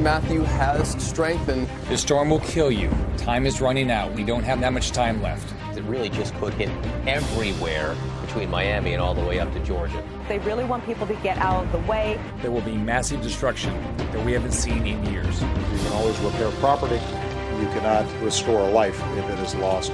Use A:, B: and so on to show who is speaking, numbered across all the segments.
A: Hurricane Matthew has strengthened.
B: The storm will kill you. Time is running out. We don't have that much time left.
C: It really just could hit everywhere between Miami and all the way up to Georgia.
D: They really want people to get out of the way.
B: There will be massive destruction that we haven't seen in years.
E: You can always repair property. You cannot restore a life if it is lost.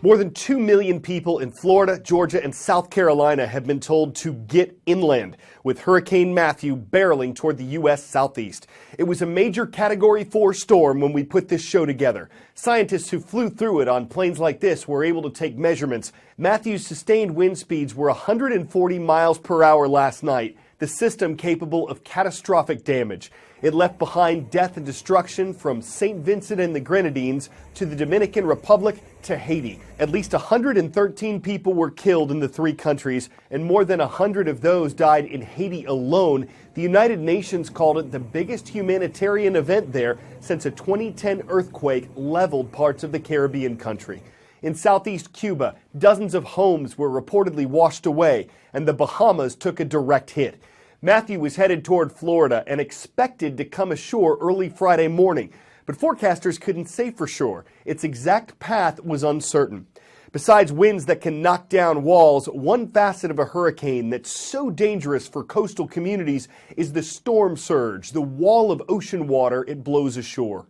F: More than 2 million people in Florida, Georgia, and South Carolina have been told to get inland, with Hurricane Matthew barreling toward the U.S. southeast. It was a major Category 4 storm when we put this show together. Scientists who flew through it on planes like this were able to take measurements. Matthew's sustained wind speeds were 140 miles per hour last night, the system capable of catastrophic damage. It left behind death and destruction from St. Vincent and the Grenadines to the Dominican Republic to Haiti. At least 113 people were killed in the three countries, and more than 100 of those died in Haiti alone. The United Nations called it the biggest humanitarian event there since a 2010 earthquake leveled parts of the Caribbean country. In southeast Cuba, dozens of homes were reportedly washed away, and the Bahamas took a direct hit. Matthew was headed toward Florida and expected to come ashore early Friday morning, but forecasters couldn't say for sure. Its exact path was uncertain. Besides winds that can knock down walls, one facet of a hurricane that's so dangerous for coastal communities is the storm surge, the wall of ocean water it blows ashore.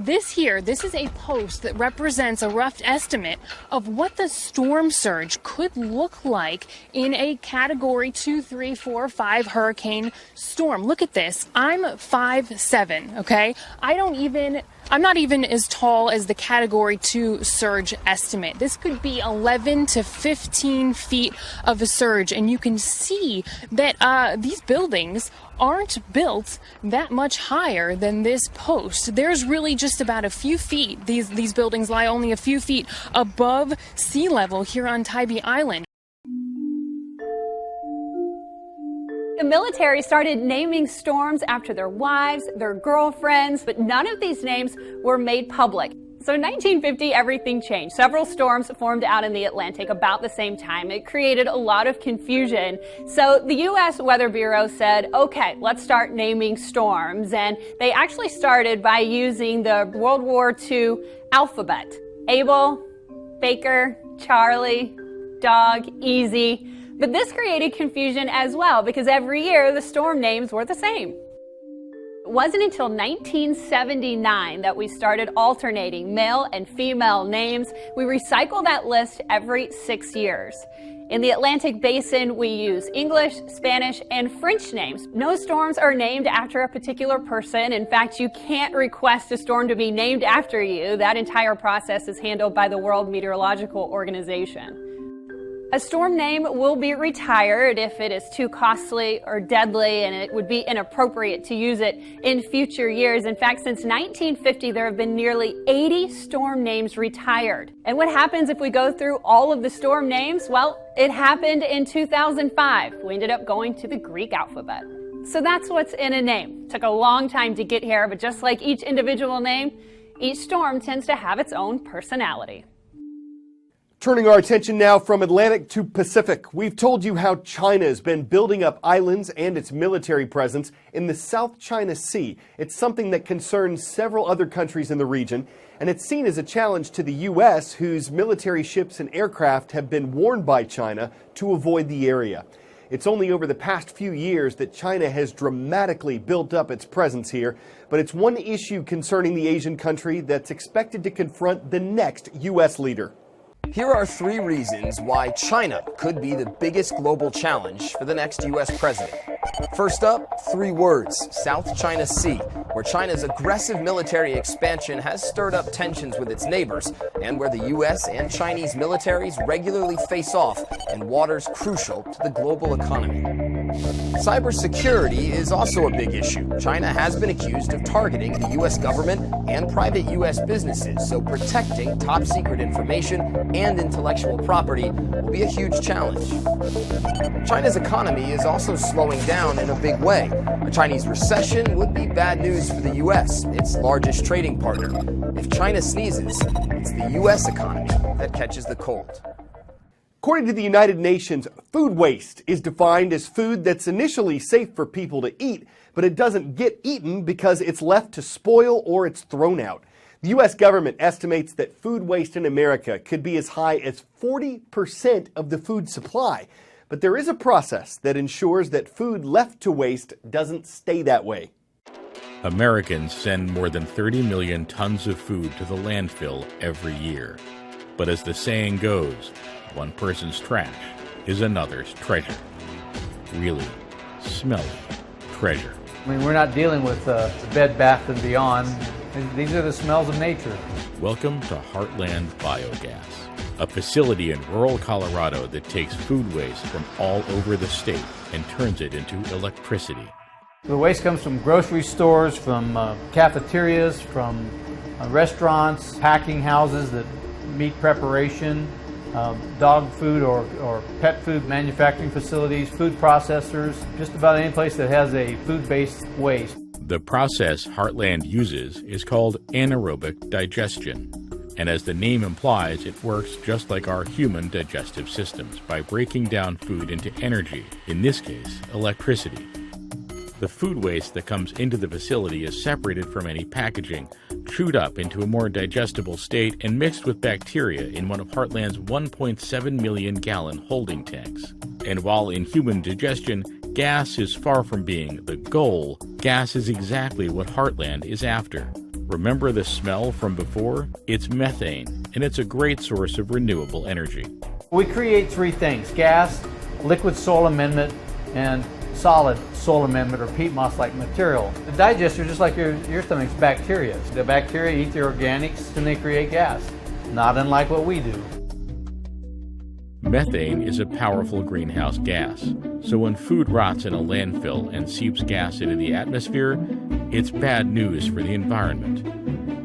G: This is a post that represents a rough estimate of what the storm surge could look like in a Category 2, 3, 4, 5 hurricane storm. Look at this. I'm 5'7", okay? I'm not even as tall as the Category 2 surge estimate. This could be 11 to 15 feet of a surge, and you can see that these buildings aren't built that much higher than this post. There's really just about a few feet. These buildings lie only a few feet above sea level here on Tybee Island.
H: The military started naming storms after their wives, their girlfriends, but none of these names were made public. So in 1950, everything changed. Several storms formed out in the Atlantic about the same time. It created a lot of confusion. So the U.S. Weather Bureau said, okay, let's start naming storms. And they actually started by using the World War II alphabet. Abel, Baker, Charlie, Dog, Easy. But this created confusion as well because every year the storm names were the same. It wasn't until 1979 that we started alternating male and female names. We recycle that list every 6 years. In the Atlantic Basin, we use English, Spanish, and French names. No storms are named after a particular person. In fact, you can't request a storm to be named after you. That entire process is handled by the World Meteorological Organization. A storm name will be retired if it is too costly or deadly, and it would be inappropriate to use it in future years. In fact, since 1950, there have been nearly 80 storm names retired. And what happens if we go through all of the storm names? Well, it happened in 2005. We ended up going to the Greek alphabet. So that's what's in a name. It took a long time to get here, but just like each individual name, each storm tends to have its own personality.
F: Turning our attention now from Atlantic to Pacific, we've told you how China has been building up islands and its military presence in the South China Sea. It's something that concerns several other countries in the region, and it's seen as a challenge to the U.S., whose military ships and aircraft have been warned by China to avoid the area. It's only over the past few years that China has dramatically built up its presence here, but it's one issue concerning the Asian country that's expected to confront the next U.S. leader.
A: Here are 3 reasons why China could be the biggest global challenge for the next U.S. president. First up, 3 words: South China Sea, where China's aggressive military expansion has stirred up tensions with its neighbors, and where the U.S. and Chinese militaries regularly face off in waters crucial to the global economy. Cybersecurity is also a big issue. China has been accused of targeting the U.S. government and private U.S. businesses, so protecting top-secret information and intellectual property will be a huge challenge. China's economy is also slowing down in a big way. A Chinese recession would be bad news for the U.S., its largest trading partner. If China sneezes, it's the U.S. economy that catches the cold.
F: According to the United Nations, food waste is defined as food that's initially safe for people to eat, but it doesn't get eaten because it's left to spoil or it's thrown out. The U.S. government estimates that food waste in America could be as high as 40% of the food supply. But there is a process that ensures that food left to waste doesn't stay that way.
I: Americans send more than 30 million tons of food to the landfill every year. But as the saying goes, one person's trash is another's treasure. Really smelly treasure.
J: I mean, we're not dealing with Bed Bath & Beyond. These are the smells of nature.
I: Welcome to Heartland Biogas, a facility in rural Colorado that takes food waste from all over the state and turns it into electricity.
J: The waste comes from grocery stores, from cafeterias, from restaurants, packing houses that meat preparation, dog food or pet food manufacturing facilities, food processors, just about any place that has a food-based waste.
I: The process Heartland uses is called anaerobic digestion. And as the name implies, it works just like our human digestive systems by breaking down food into energy, in this case, electricity. The food waste that comes into the facility is separated from any packaging, chewed up into a more digestible state, and mixed with bacteria in one of Heartland's 1.7 million gallon holding tanks. And while in human digestion, gas is far from being the goal, gas is exactly what Heartland is after. Remember the smell from before? It's methane, and it's a great source of renewable energy.
J: We create three things: gas, liquid soil amendment, and solid soil amendment or peat moss-like material. The digester, just like your stomach's bacteria. The bacteria eat the organics and they create gas, not unlike what we do.
I: Methane is a powerful greenhouse gas, so when food rots in a landfill and seeps gas into the atmosphere, it's bad news for the environment.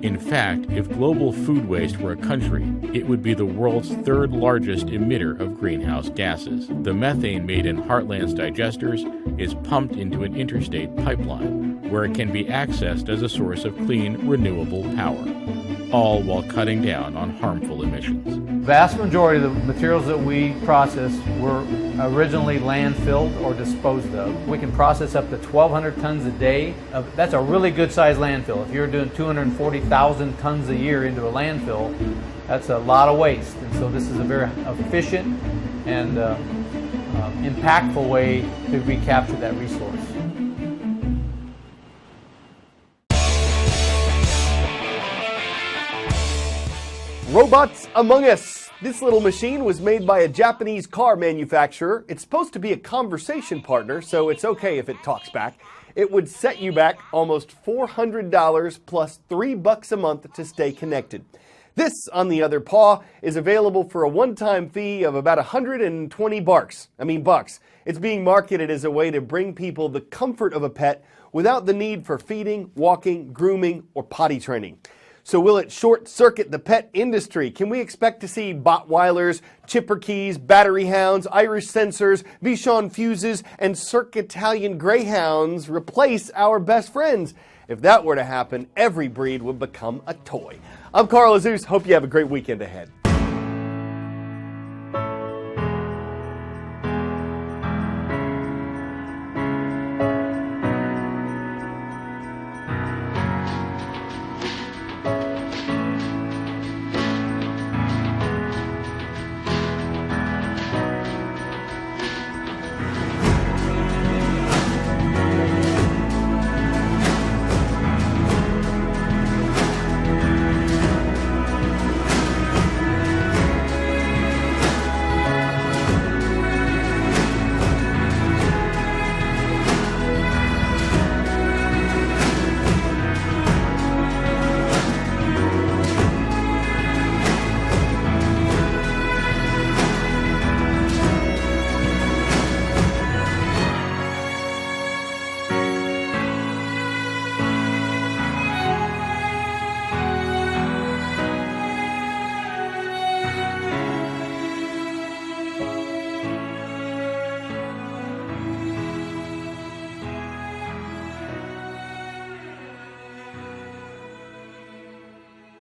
I: In fact, if global food waste were a country, it would be the world's third largest emitter of greenhouse gases. The methane made in Heartland's digesters is pumped into an interstate pipeline, where it can be accessed as a source of clean, renewable power, all while cutting down on harmful emissions.
J: The vast majority of the materials that we process were originally landfilled or disposed of. We can process up to 1,200 tons a day. That's a really good-sized landfill. If you're doing 240,000 tons a year into a landfill, that's a lot of waste. And so this is a very efficient and impactful way to recapture that resource.
F: Robots Among Us. This little machine was made by a Japanese car manufacturer. It's supposed to be a conversation partner, so it's okay if it talks back. It would set you back almost $400 plus $3 a month to stay connected. This, on the other paw, is available for a one-time fee of about 120 bucks. It's being marketed as a way to bring people the comfort of a pet without the need for feeding, walking, grooming, or potty training. So will it short-circuit the pet industry? Can we expect to see Bottweilers, Chipperkeys, Battery Hounds, Irish Sensors, Bichon Fuses, and Cirque-Italian Greyhounds replace our best friends? If that were to happen, every breed would become a toy. I'm Carl Azus. Hope you have a great weekend ahead.